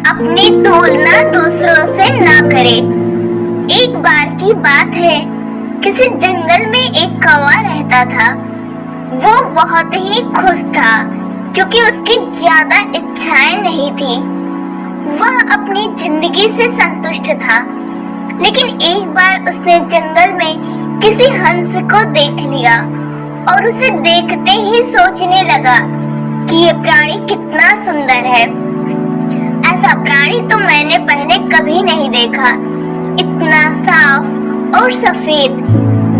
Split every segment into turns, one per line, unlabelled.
अपनी तुलना दूसरों से ना करे। एक बार की बात है, किसी जंगल में एक कौवा रहता था। वो बहुत ही खुश था क्योंकि उसकी ज्यादा इच्छाएं नहीं थी। वह अपनी जिंदगी से संतुष्ट था। लेकिन एक बार उसने जंगल में किसी हंस को देख लिया और उसे देखते ही सोचने लगा कि ये प्राणी कितना सुंदर है। ऐसा प्राणी तो मैंने पहले कभी नहीं देखा। इतना साफ और सफेद,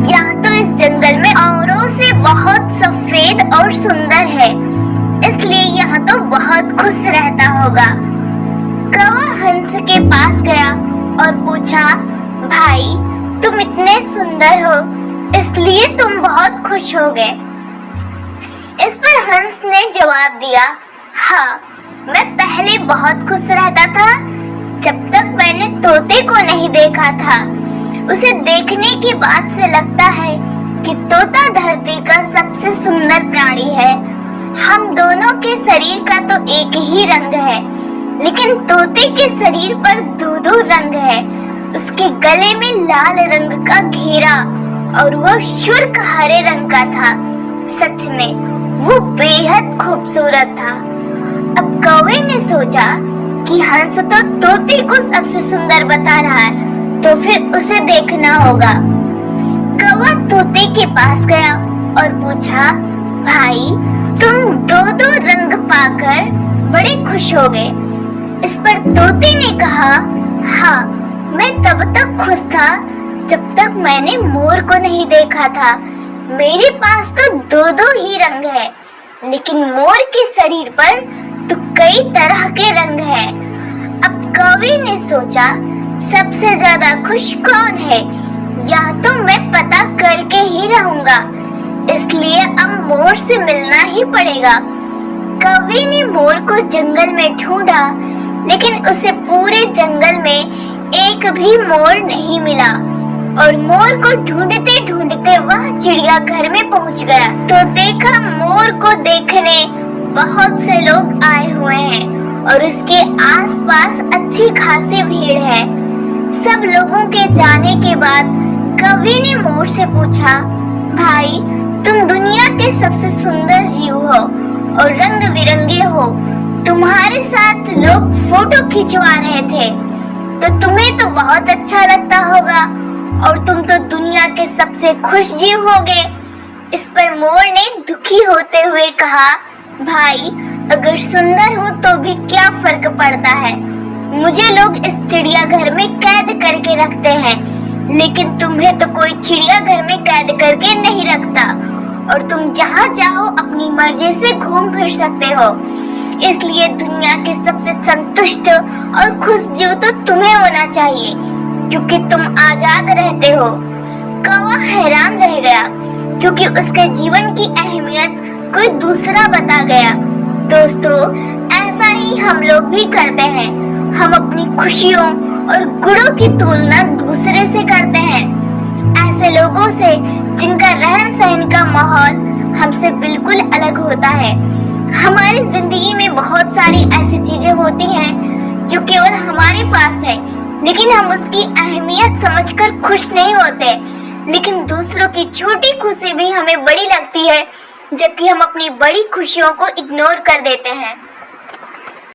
यहाँ तो इस जंगल में औरों से बहुत सफेद और सुंदर है, इसलिए यहाँ तो बहुत खुश रहता होगा। कौवा हंस के पास गया और पूछा, भाई तुम इतने सुंदर हो इसलिए तुम बहुत खुश हो गए। इस पर हंस ने जवाब दिया, हाँ, मैं पहले बहुत खुश रहता था जब तक मैंने तोते को नहीं देखा था। उसे देखने के बाद से लगता है कि तोता धरती का सबसे सुंदर प्राणी है। हम दोनों के शरीर का तो एक ही रंग है, लेकिन तोते के शरीर पर दो रंग है। उसके गले में लाल रंग का घेरा और वो शुष्क हरे रंग का था। सच में वो बेहद खूबसूरत था। अब कौवे ने सोचा कि हंस तो तोते को सबसे सुंदर बता रहा है, तो फिर उसे देखना होगा। कौवा तोते के पास गया और पूछा, भाई तुम दो रंग पाकर बड़े खुश हो गए। इस पर तोते ने कहा, हाँ, मैं तब तक खुश था जब तक मैंने मोर को नहीं देखा था। मेरे पास तो दो ही रंग है, लेकिन मोर के शरीर पर तो कई तरह के रंग हैं। अब कौवे ने सोचा, सबसे ज्यादा खुश कौन है, या तो मैं पता करके ही रहूंगा, इसलिए अब मोर से मिलना ही पड़ेगा। कौवे ने मोर को जंगल में ढूंढा, लेकिन उसे पूरे जंगल में एक भी मोर नहीं मिला और मोर को ढूंढते ढूंढते वह चिड़ियाघर में पहुंच गया तो देखा मोर को देखने बहुत से लोग आए हुए हैं और उसके आसपास अच्छी खासी भीड़ है। सब लोगों के जाने के बाद कौवे ने मोर से पूछा, भाई तुम दुनिया के सबसे सुंदर जीव हो और रंग बिरंगे हो। तुम्हारे साथ लोग फोटो खिंचवा रहे थे तो तुम्हें तो बहुत अच्छा लगता होगा और तुम तो दुनिया के सबसे खुश जीव होगे। इस पर मोर ने दुखी होते हुए कहा, भाई अगर सुंदर हूँ तो भी क्या फर्क पड़ता है। मुझे लोग इस चिड़ियाघर में कैद करके रखते हैं, लेकिन तुम्हें तो कोई चिड़ियाघर में कैद करके नहीं रखता और तुम जहाँ चाहो अपनी मर्जी से घूम फिर सकते हो। इसलिए दुनिया के सबसे संतुष्ट और खुश जीव तो तुम्हें होना चाहिए, क्योंकि तुम आजाद रहते हो। कौवा हैरान रह गया क्योंकि उसके जीवन की अहमियत कोई दूसरा बता गया। दोस्तों, ऐसा ही हम लोग भी करते हैं। हम अपनी खुशियों और गुणों की तुलना दूसरे से करते हैं, ऐसे लोगों से जिनका रहन सहन का माहौल हमसे बिल्कुल अलग होता है। हमारी जिंदगी में बहुत सारी ऐसी चीजें होती हैं जो केवल हमारे पास है, लेकिन हम उसकी अहमियत समझकर खुश नहीं होते। लेकिन दूसरों की छोटी खुशी भी हमें बड़ी लगती है, जबकि हम अपनी बड़ी खुशियों को इग्नोर कर देते हैं।